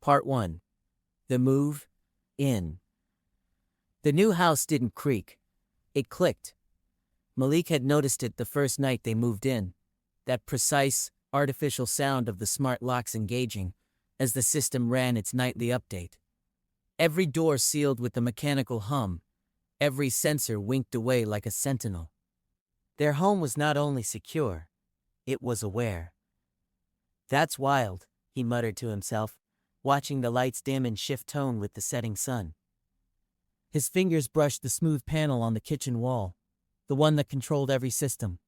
Part 1. The Move In. The new house didn't creak. It clicked. Malik had noticed it the first night they moved in, that precise, artificial sound of the smart locks engaging as the system ran its nightly update. Every door sealed with the mechanical hum, every sensor winked away like a sentinel. Their home was not only secure, it was aware. "That's wild," he muttered to himself, watching the lights dim and shift tone with the setting sun. His fingers brushed the smooth panel on the kitchen wall, the one that controlled every system.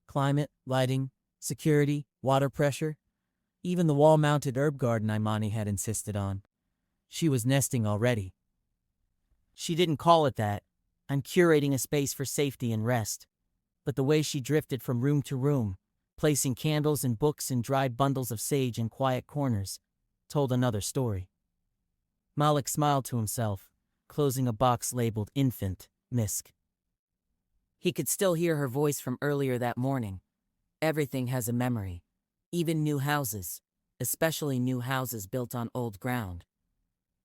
Climate, lighting, security, water pressure, even the wall-mounted herb garden Imani had insisted on. She was nesting already. She didn't call it that. "I'm curating a space for safety and rest." But the way she drifted from room to room, placing candles and books and dried bundles of sage in quiet corners, told another story. Malik smiled to himself, closing a box labeled Infant, Misk. He could still hear her voice from earlier that morning. Everything has a memory, even new houses, especially new houses built on old ground.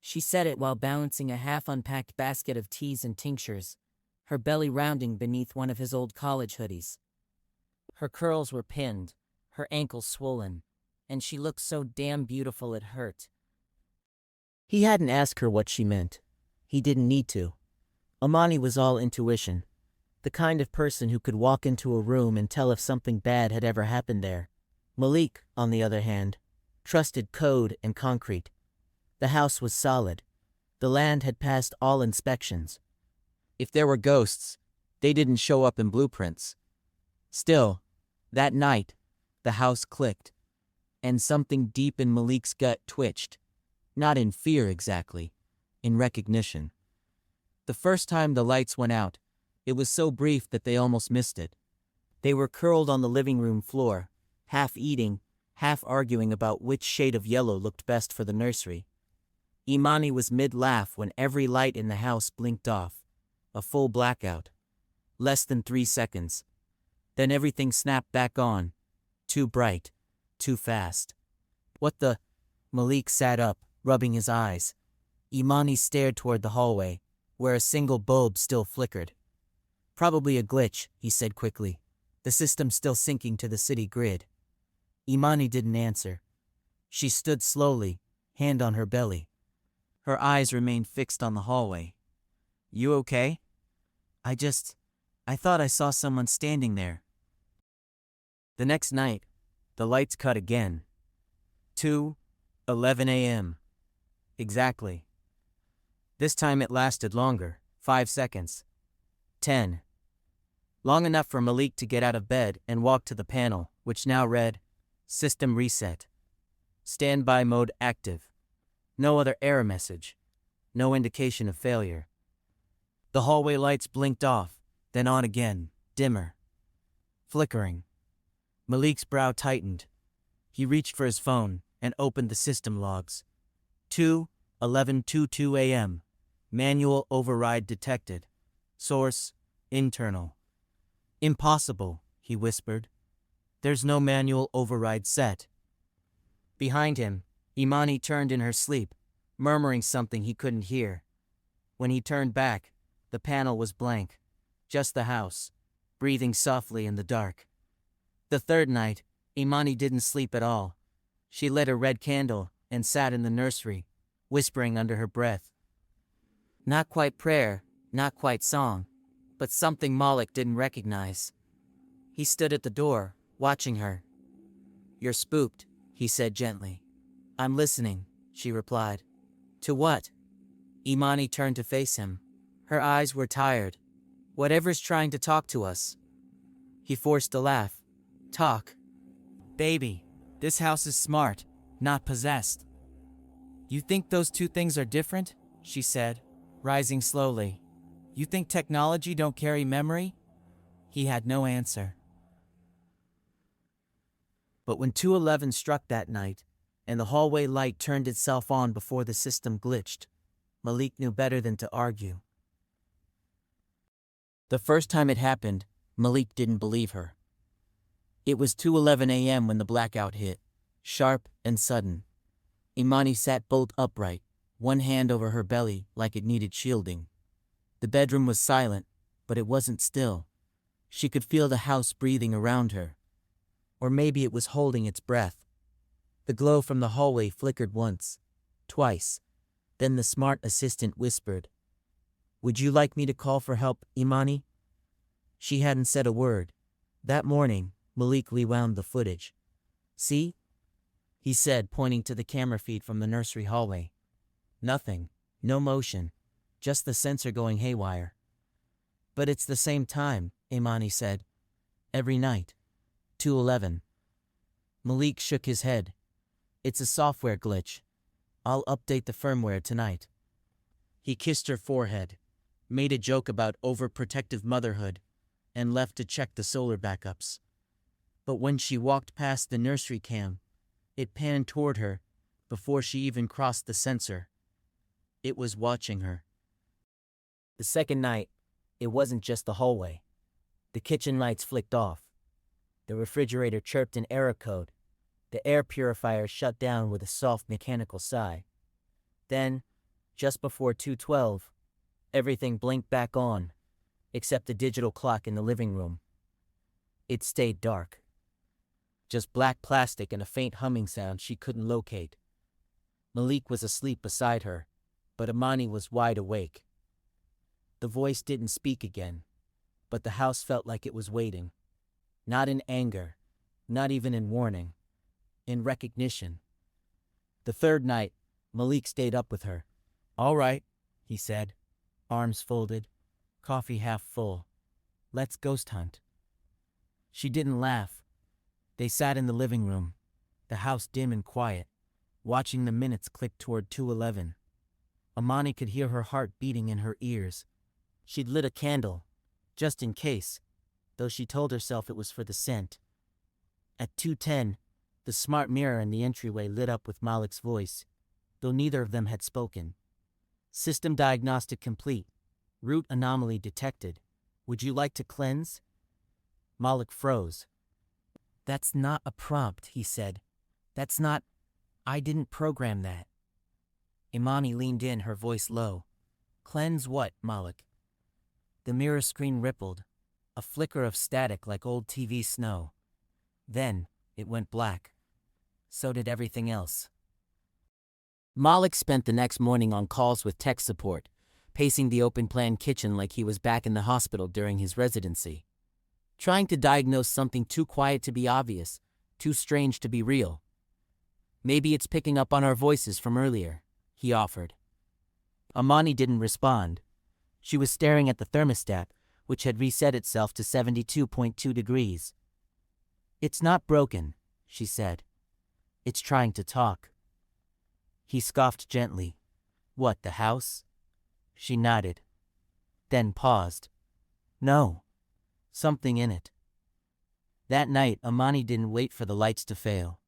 She said it while balancing a half-unpacked basket of teas and tinctures, her belly rounding beneath one of his old college hoodies. Her curls were pinned, her ankles swollen, and she looked so damn beautiful it hurt. He hadn't asked her what she meant. He didn't need to. Imani was all intuition, the kind of person who could walk into a room and tell if something bad had ever happened there. Malik, on the other hand, trusted code and concrete. The house was solid. The land had passed all inspections. If there were ghosts, they didn't show up in blueprints. Still, that night, the house clicked, and something deep in Malik's gut twitched. Not in fear exactly, in recognition. The first time the lights went out, it was so brief that they almost missed it. They were curled on the living room floor, half eating, half arguing about which shade of yellow looked best for the nursery. Imani was mid-laugh when every light in the house blinked off. A full blackout. Less than 3 seconds. Then everything snapped back on. Too bright. Too fast. "What the?" Malik sat up, rubbing his eyes. Imani stared toward the hallway, where a single bulb still flickered. "Probably a glitch," he said quickly. "The system's still syncing to the city grid." Imani didn't answer. She stood slowly, hand on her belly. Her eyes remained fixed on the hallway. "You okay?" I thought I saw someone standing there." The next night, the lights cut again. 2:11 a.m. Exactly. This time it lasted longer, 5 seconds. 10. Long enough for Malik to get out of bed and walk to the panel, which now read, "System reset. Standby mode active." No other error message. No indication of failure. The hallway lights blinked off, then on again, dimmer. Flickering. Malik's brow tightened. He reached for his phone and opened the system logs. 2:11:22 a.m. Manual override detected. Source, internal. "Impossible," he whispered. "There's no manual override set." Behind him, Imani turned in her sleep, murmuring something he couldn't hear. When he turned back, the panel was blank, just the house, breathing softly in the dark. The third night, Imani didn't sleep at all. She lit a red candle and sat in the nursery, whispering under her breath. Not quite prayer, not quite song, but something Malik didn't recognize. He stood at the door, watching her. "You're spooked," he said gently. "I'm listening," she replied. "To what?" Imani turned to face him. Her eyes were tired. "Whatever's trying to talk to us." He forced a laugh. "Talk." "Baby, this house is smart, not possessed." "You think those two things are different?" she said, rising slowly. "You think technology don't carry memory?" He had no answer. But when 2:11 struck that night, and the hallway light turned itself on before the system glitched, Malik knew better than to argue. The first time it happened, Malik didn't believe her. It was 2:11 a.m. when the blackout hit, sharp and sudden. Imani sat bolt upright, one hand over her belly like it needed shielding. The bedroom was silent, but it wasn't still. She could feel the house breathing around her. Or maybe it was holding its breath. The glow from the hallway flickered once, twice. Then the smart assistant whispered, "Would you like me to call for help, Imani?" She hadn't said a word. That morning, Malik rewound the footage. "See?" he said, pointing to the camera feed from the nursery hallway. "Nothing. No motion. Just the sensor going haywire." "But it's the same time," Imani said. "Every night. 2:11. Malik shook his head. "It's a software glitch. I'll update the firmware tonight." He kissed her forehead, made a joke about overprotective motherhood, and left to check the solar backups. But when she walked past the nursery cam, it panned toward her before she even crossed the sensor. It was watching her. The second night, it wasn't just the hallway. The kitchen lights flicked off. The refrigerator chirped an error code. The air purifier shut down with a soft mechanical sigh. Then, just before 2:12, everything blinked back on, except the digital clock in the living room. It stayed dark. Just black plastic and a faint humming sound she couldn't locate. Malik was asleep beside her, but Imani was wide awake. The voice didn't speak again, but the house felt like it was waiting. Not in anger, not even in warning, in recognition. The third night, Malik stayed up with her. "All right," he said, arms folded, coffee half full. "Let's ghost hunt." She didn't laugh. They sat in the living room, the house dim and quiet, watching the minutes click toward 2:11. Imani could hear her heart beating in her ears. She'd lit a candle, just in case, though she told herself it was for the scent. At 2:10, the smart mirror in the entryway lit up with Malik's voice, though neither of them had spoken. "System diagnostic complete. Root anomaly detected. Would you like to cleanse?" Malik froze. "That's not a prompt," he said. I didn't program that." Imani leaned in, her voice low. "Cleanse what, Malik?" The mirror screen rippled, a flicker of static like old TV snow. Then it went black. So did everything else. Malik spent the next morning on calls with tech support, pacing the open-plan kitchen like he was back in the hospital during his residency. Trying to diagnose something too quiet to be obvious, too strange to be real. "Maybe it's picking up on our voices from earlier," he offered. Imani didn't respond. She was staring at the thermostat, which had reset itself to 72.2 degrees. "It's not broken," she said. "It's trying to talk." He scoffed gently. "What, the house?" She nodded, then paused. "No, something in it." That night, Imani didn't wait for the lights to fail.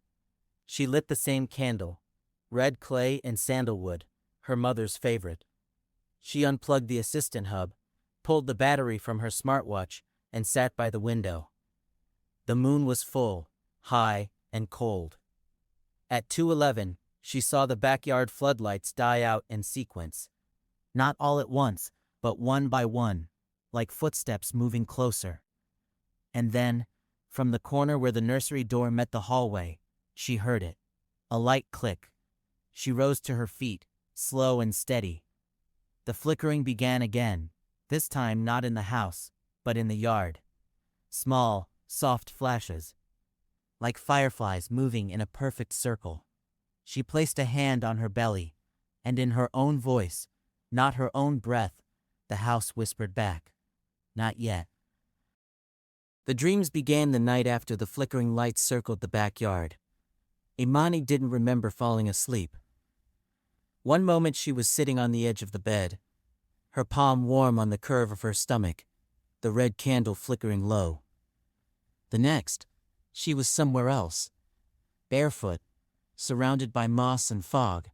She lit the same candle, red clay and sandalwood, her mother's favorite. She unplugged the assistant hub, pulled the battery from her smartwatch, and sat by the window. The moon was full, high, and cold. At 2:11, she saw the backyard floodlights die out in sequence. Not all at once, but one by one, like footsteps moving closer. And then, from the corner where the nursery door met the hallway, she heard it. A light click. She rose to her feet, slow and steady. The flickering began again, this time not in the house, but in the yard. Small, soft flashes, like fireflies moving in a perfect circle. She placed a hand on her belly, and in her own voice, not her own breath, the house whispered back, "Not yet." The dreams began the night after the flickering lights circled the backyard. Imani didn't remember falling asleep. One moment she was sitting on the edge of the bed, her palm warm on the curve of her stomach, the red candle flickering low. The next, she was somewhere else, barefoot, surrounded by moss and fog.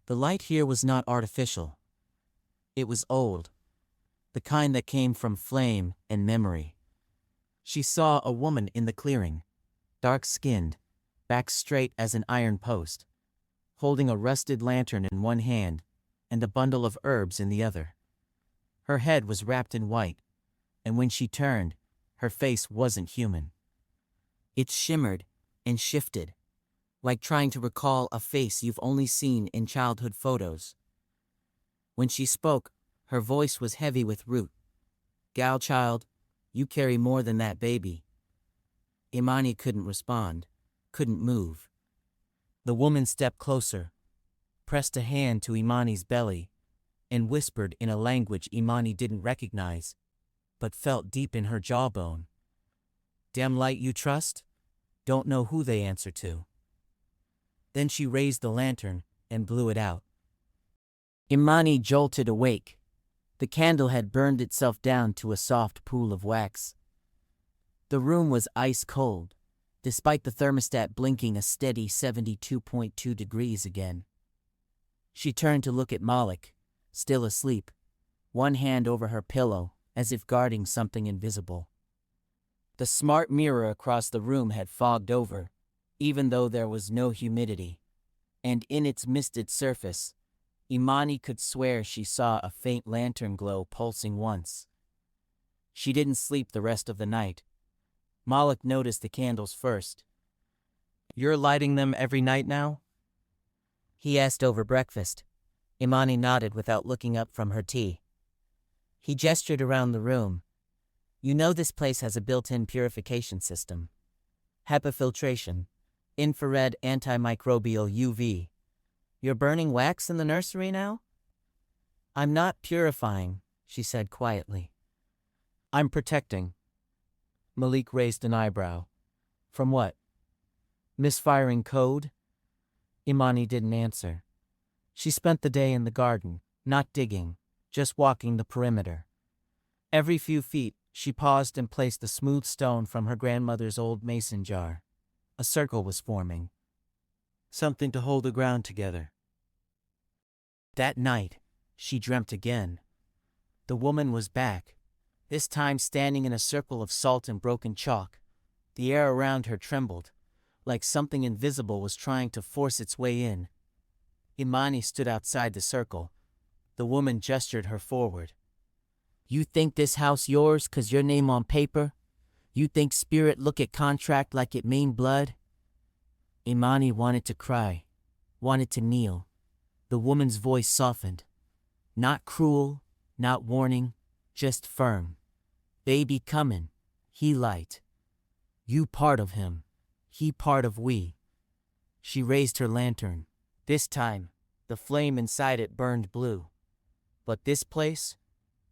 The light here was not artificial. It was old, the kind that came from flame and memory. She saw a woman in the clearing, dark-skinned, back straight as an iron post, holding a rusted lantern in one hand and a bundle of herbs in the other. Her head was wrapped in white, and when she turned, her face wasn't human. It shimmered and shifted, like trying to recall a face you've only seen in childhood photos. When she spoke, her voice was heavy with root. "Gal child, you carry more than that baby." Imani couldn't respond, couldn't move. The woman stepped closer, pressed a hand to Imani's belly, and whispered in a language Imani didn't recognize, but felt deep in her jawbone. "Damn light you trust? Don't know who they answer to." Then she raised the lantern and blew it out. Imani jolted awake. The candle had burned itself down to a soft pool of wax. The room was ice cold, despite the thermostat blinking a steady 72.2 degrees again. She turned to look at Malik, still asleep, one hand over her pillow as if guarding something invisible. The smart mirror across the room had fogged over, even though there was no humidity, and in its misted surface, Imani could swear she saw a faint lantern glow pulsing once. She didn't sleep the rest of the night. Malik noticed the candles first. "You're lighting them every night now?" he asked over breakfast. Imani nodded without looking up from her tea. He gestured around the room. "You know this place has a built-in purification system. HEPA filtration, infrared antimicrobial UV. You're burning wax in the nursery now?" "I'm not purifying," she said quietly. "I'm protecting." Malik raised an eyebrow. "From what? Misfiring code?" Imani didn't answer. She spent the day in the garden, not digging, just walking the perimeter. Every few feet, she paused and placed a smooth stone from her grandmother's old mason jar. A circle was forming. Something to hold the ground together. That night, she dreamt again. The woman was back, this time standing in a circle of salt and broken chalk. The air around her trembled, like something invisible was trying to force its way in. Imani stood outside the circle. The woman gestured her forward. "You think this house yours 'cause your name on paper? You think spirit look at contract like it mean blood?" Imani wanted to cry, wanted to kneel. The woman's voice softened. Not cruel, not warning, just firm. "Baby comin', he light. You part of him, he part of we." She raised her lantern. This time, the flame inside it burned blue. But this place,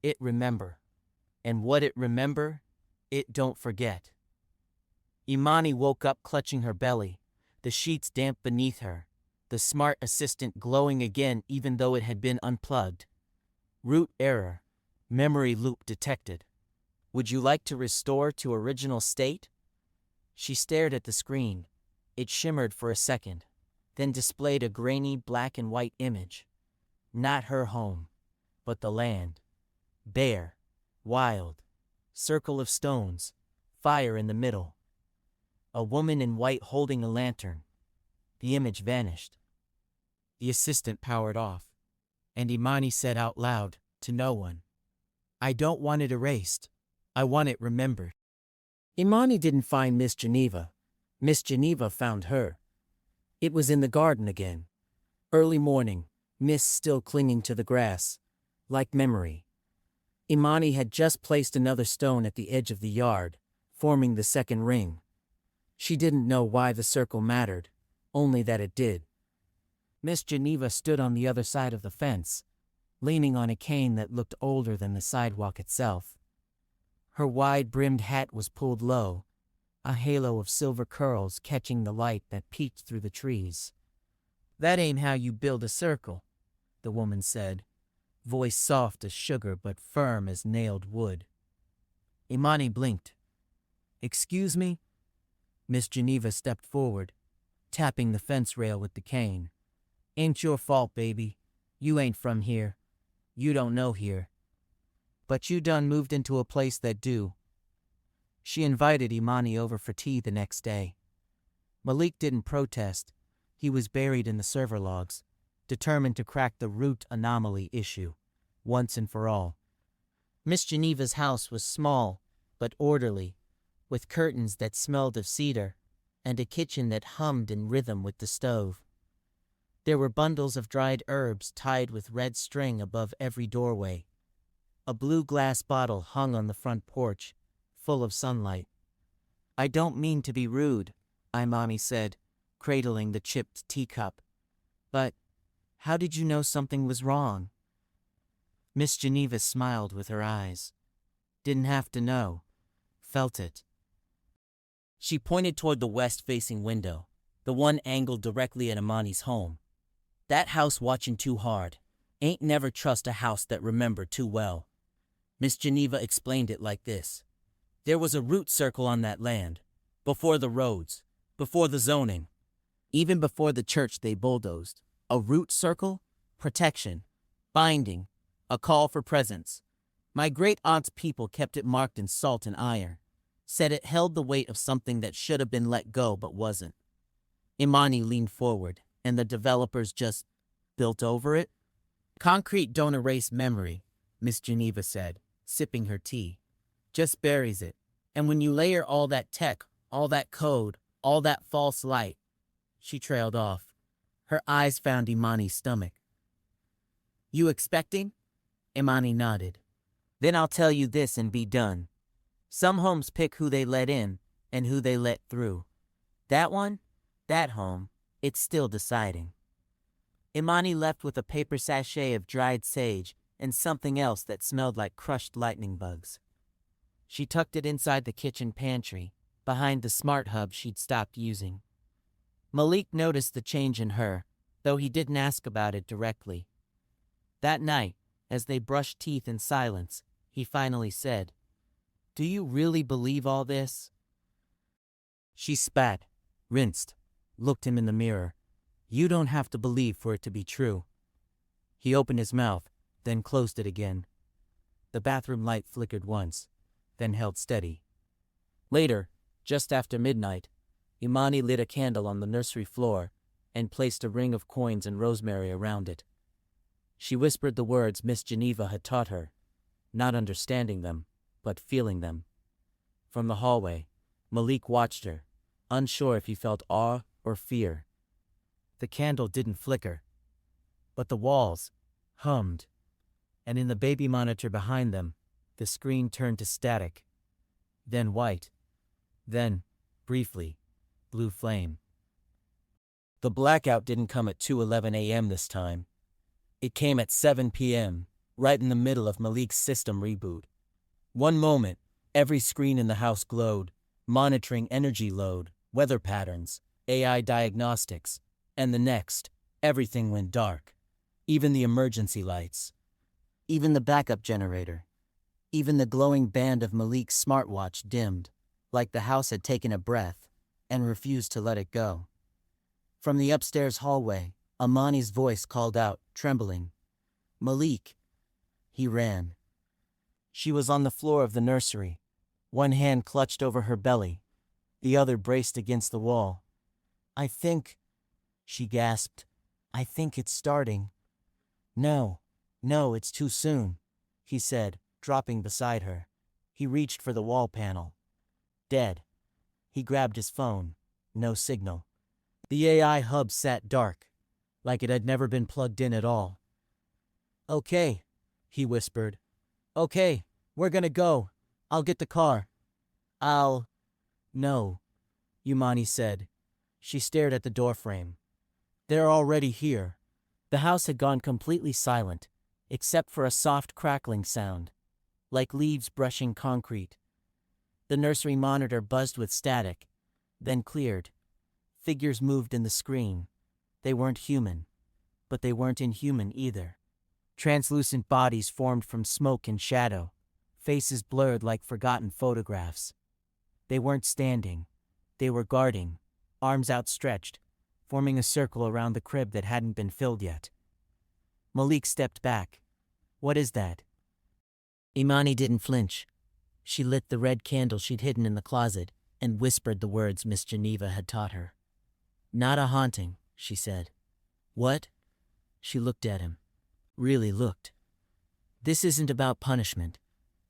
it remember. And what it remember, it don't forget. Imani woke up clutching her belly, the sheets damp beneath her, the smart assistant glowing again even though it had been unplugged. Root error. Memory loop detected. "Would you like to restore to original state?" She stared at the screen. It shimmered for a second, then displayed a grainy black and white image. Not her home, but the land. Bare, wild, circle of stones, fire in the middle. A woman in white holding a lantern. The image vanished. The assistant powered off, and Imani said out loud, to no one, "I don't want it erased. I want it remembered." Imani didn't find Miss Geneva. Miss Geneva found her. It was in the garden again. Early morning, mist still clinging to the grass, like memory. Imani had just placed another stone at the edge of the yard, forming the second ring. She didn't know why the circle mattered, only that it did. Miss Geneva stood on the other side of the fence, leaning on a cane that looked older than the sidewalk itself. Her wide-brimmed hat was pulled low, a halo of silver curls catching the light that peeked through the trees. "That ain't how you build a circle," the woman said, voice soft as sugar but firm as nailed wood. Imani blinked. "Excuse me?" Miss Geneva stepped forward, tapping the fence rail with the cane. "Ain't your fault, baby. You ain't from here. You don't know here. But you done moved into a place that do." She invited Imani over for tea the next day. Malik didn't protest, He was buried in the server logs, determined to crack the root anomaly issue, once and for all. Miss Geneva's house was small, but orderly, with curtains that smelled of cedar, and a kitchen that hummed in rhythm with the stove. There were bundles of dried herbs tied with red string above every doorway. A blue glass bottle hung on the front porch, full of sunlight. "I don't mean to be rude," Imani said, cradling the chipped teacup. "But how did you know something was wrong?" Miss Geneva smiled with her eyes. "Didn't have to know. Felt it." She pointed toward the west-facing window, the one angled directly at Imani's home. "That house watching too hard. Ain't never trust a house that remember too well." Miss Geneva explained it like this. "There was a root circle on that land, before the roads, before the zoning, even before the church they bulldozed. A root circle? Protection. Binding. A call for presence. My great-aunt's people kept it marked in salt and iron. Said it held the weight of something that should have been let go but wasn't." Imani leaned forward, and the developers just built over it? "Concrete don't erase memory," Miss Geneva said, sipping her tea. "Just buries it. And when you layer all that tech, all that code, all that false light..." She trailed off. Her eyes found Imani's stomach. "You expecting?" Imani nodded. "Then I'll tell you this and be done. Some homes pick who they let in and who they let through. That one, that home, it's still deciding." Imani left with a paper sachet of dried sage and something else that smelled like crushed lightning bugs. She tucked it inside the kitchen pantry, behind the smart hub she'd stopped using. Malik noticed the change in her, though he didn't ask about it directly. That night, as they brushed teeth in silence, he finally said, "Do you really believe all this?" She spat, rinsed, looked him in the mirror. "You don't have to believe for it to be true." He opened his mouth, then closed it again. The bathroom light flickered once, then held steady. Later, just after midnight, Imani lit a candle on the nursery floor and placed a ring of coins and rosemary around it. She whispered the words Miss Geneva had taught her, not understanding them, but feeling them. From the hallway, Malik watched her, unsure if he felt awe or fear. The candle didn't flicker, but the walls hummed, and in the baby monitor behind them, the screen turned to static, then white, then, briefly, blue flame. The blackout didn't come at 2:11 a.m. this time. It came at 7 p.m., right in the middle of Malik's system reboot. One moment, every screen in the house glowed, monitoring energy load, weather patterns, AI diagnostics, and the next, everything went dark. Even the emergency lights. Even the backup generator. Even the glowing band of Malik's smartwatch dimmed, like the house had taken a breath and refused to let it go. From the upstairs hallway, Imani's voice called out, trembling, "Malik!" He ran. She was on the floor of the nursery, one hand clutched over her belly, the other braced against the wall. "I think," she gasped, "I think it's starting." No, it's too soon," he said, dropping beside her. He reached for the wall panel. Dead. He grabbed his phone. No signal. The AI hub sat dark, like it had never been plugged in at all. "Okay," he whispered. "Okay, we're gonna go. I'll get the car." No," Imani said. She stared at the doorframe. "They're already here." The house had gone completely silent, except for a soft crackling sound, like leaves brushing concrete. The nursery monitor buzzed with static, then cleared. Figures moved in the screen. They weren't human, but they weren't inhuman either. Translucent bodies formed from smoke and shadow, faces blurred like forgotten photographs. They weren't standing. They were guarding, arms outstretched, forming a circle around the crib that hadn't been filled yet. Malik stepped back. "What is that?" Imani didn't flinch. She lit the red candle she'd hidden in the closet and whispered the words Miss Geneva had taught her. "Not a haunting, she said. What? She looked at him. Really looked. This isn't about punishment.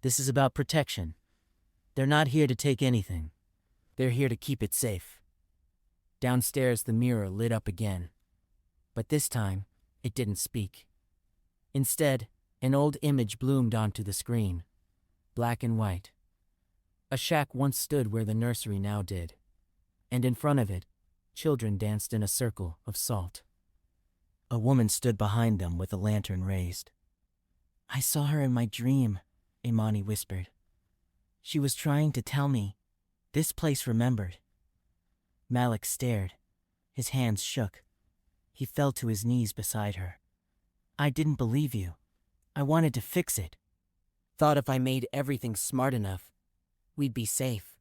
This is about protection. They're not here to take anything. They're here to keep it safe. Downstairs, the mirror lit up again. But this time, it didn't speak. Instead, an old image bloomed onto the screen. Black and white. A shack once stood where the nursery now did. And in front of it, children danced in a circle of salt. A woman stood behind them with a lantern raised. I saw her in my dream, Imani whispered. She was trying to tell me. This place remembered. Malik stared. His hands shook. He fell to his knees beside her. I didn't believe you. I wanted to fix it. Thought if I made everything smart enough, we'd be safe.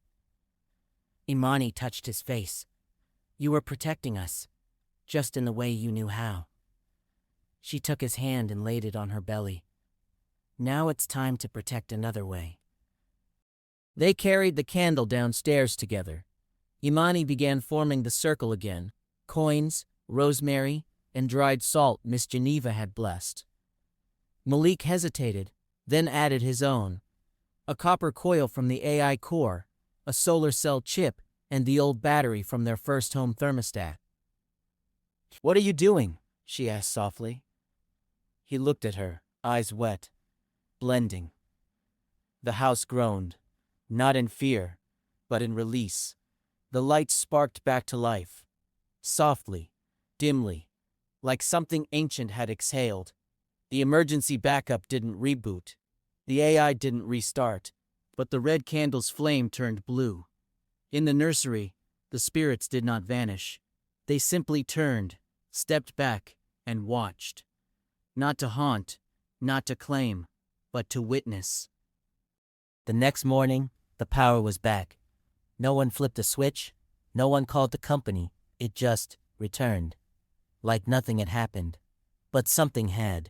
Imani touched his face. You were protecting us, just in the way you knew how. She took his hand and laid it on her belly. Now it's time to protect another way. They carried the candle downstairs together. Imani began forming the circle again. Coins, rosemary, and dried salt Miss Geneva had blessed. Malik hesitated, then added his own. A copper coil from the AI core, a solar cell chip, and the old battery from their first home thermostat. What are you doing? She asked softly. He looked at her, eyes wet, blending. The house groaned, not in fear, but in release. The lights sparked back to life, softly, dimly, like something ancient had exhaled. The emergency backup didn't reboot. The AI didn't restart, but the red candle's flame turned blue. In the nursery, the spirits did not vanish. They simply turned, stepped back, and watched. Not to haunt, not to claim, but to witness. The next morning, the power was back. No one flipped a switch, no one called the company. It just returned. Like nothing had happened. But something had.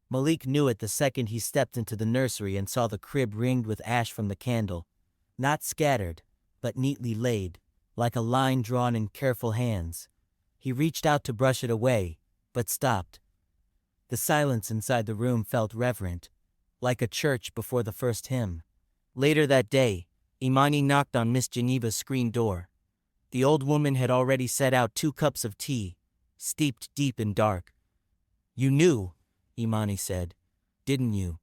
Malik knew it the second he stepped into the nursery and saw the crib ringed with ash from the candle. Not scattered, but neatly laid, like a line drawn in careful hands. He reached out to brush it away, but stopped. The silence inside the room felt reverent, like a church before the first hymn. Later that day, Imani knocked on Miss Geneva's screen door. The old woman had already set out 2 cups of tea, steeped deep in dark. You knew, Imani said, didn't you?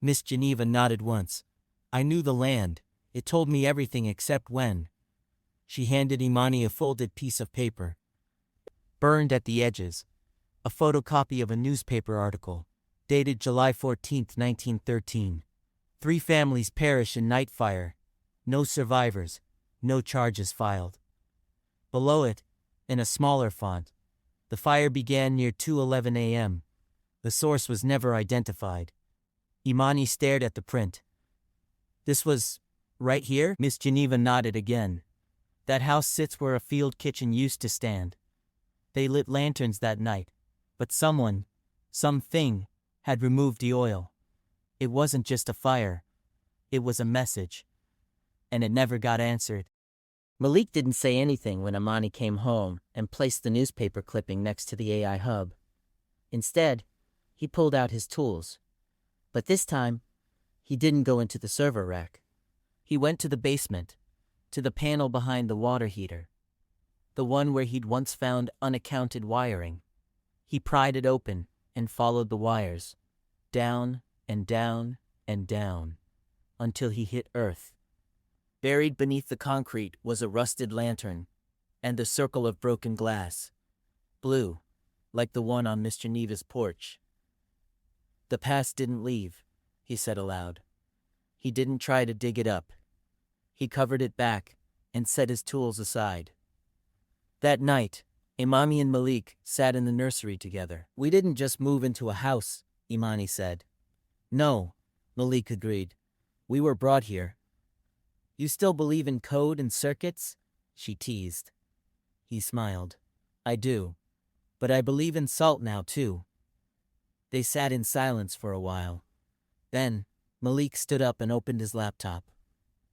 Miss Geneva nodded once. I knew the land. It told me everything except when. She handed Imani a folded piece of paper. Burned at the edges. A photocopy of a newspaper article, dated July 14, 1913. 3 families perish in night fire. No survivors. No charges filed. Below it, in a smaller font, the fire began near 2:11 a.m. The source was never identified. Imani stared at the print. This was right here? Miss Geneva nodded again. That house sits where a field kitchen used to stand. They lit lanterns that night, but something, had removed the oil. It wasn't just a fire. It was a message. And it never got answered. Malik didn't say anything when Imani came home and placed the newspaper clipping next to the AI hub. Instead, he pulled out his tools. But this time, he didn't go into the server rack. He went to the basement, to the panel behind the water heater, the one where he'd once found unaccounted wiring. He pried it open and followed the wires, down and down and down, until he hit earth. Buried beneath the concrete was a rusted lantern and a circle of broken glass, blue, like the one on Miss Geneva's porch. The past didn't leave, he said aloud. He didn't try to dig it up. He covered it back and set his tools aside. That night, Imani and Malik sat in the nursery together. We didn't just move into a house, Imani said. No, Malik agreed. We were brought here. You still believe in code and circuits? She teased. He smiled. I do. But I believe in salt now, too. They sat in silence for a while. Then, Malik stood up and opened his laptop.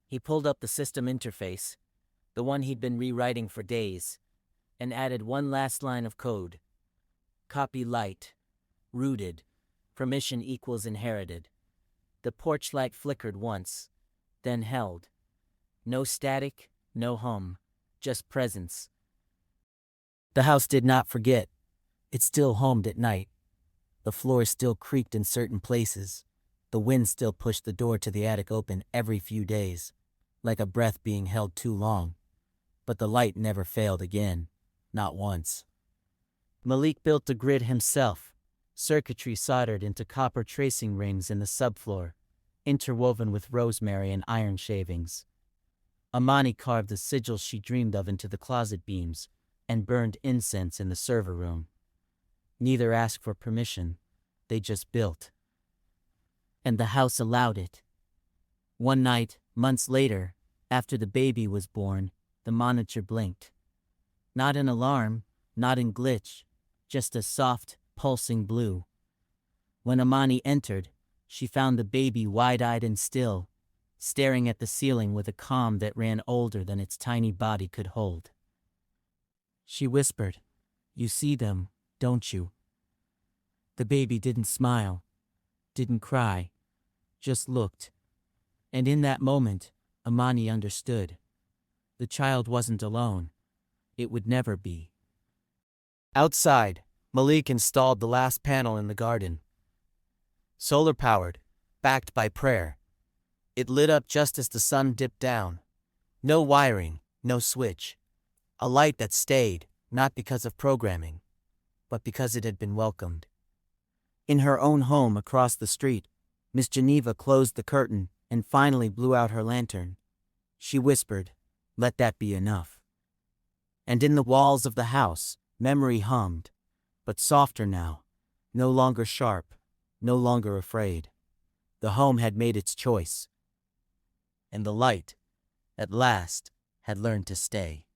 He pulled up the system interface, the one he'd been rewriting for days. and added one last line of code. Copy light. Rooted. Permission equals inherited. The porch light flickered once, then held. No static, no hum, just presence. The house did not forget. It still hummed at night. The floor still creaked in certain places. The wind still pushed the door to the attic open every few days, like a breath being held too long. But the light never failed again, not once. Malik built the grid himself, circuitry soldered into copper tracing rings in the subfloor, interwoven with rosemary and iron shavings. Amani carved the sigils she dreamed of into the closet beams and burned incense in the server room. Neither asked for permission, they just built. And the house allowed it. One night, months later, after the baby was born, the monitor blinked. Not an alarm, not an glitch, just a soft, pulsing blue. When Amani entered, she found the baby wide-eyed and still, staring at the ceiling with a calm that ran older than its tiny body could hold. She whispered, "You see them, don't you?" The baby didn't smile, didn't cry, just looked. And in that moment, Amani understood. The child wasn't alone. It would never be. Outside, Malik installed the last panel in the garden. Solar-powered, backed by prayer. It lit up just as the sun dipped down. No wiring, no switch. A light that stayed, not because of programming, but because it had been welcomed. In her own home across the street, Miss Geneva closed the curtain and finally blew out her lantern. She whispered, "Let that be enough." And in the walls of the house, memory hummed, but softer now, no longer sharp, no longer afraid. The home had made its choice. And the light, at last, had learned to stay.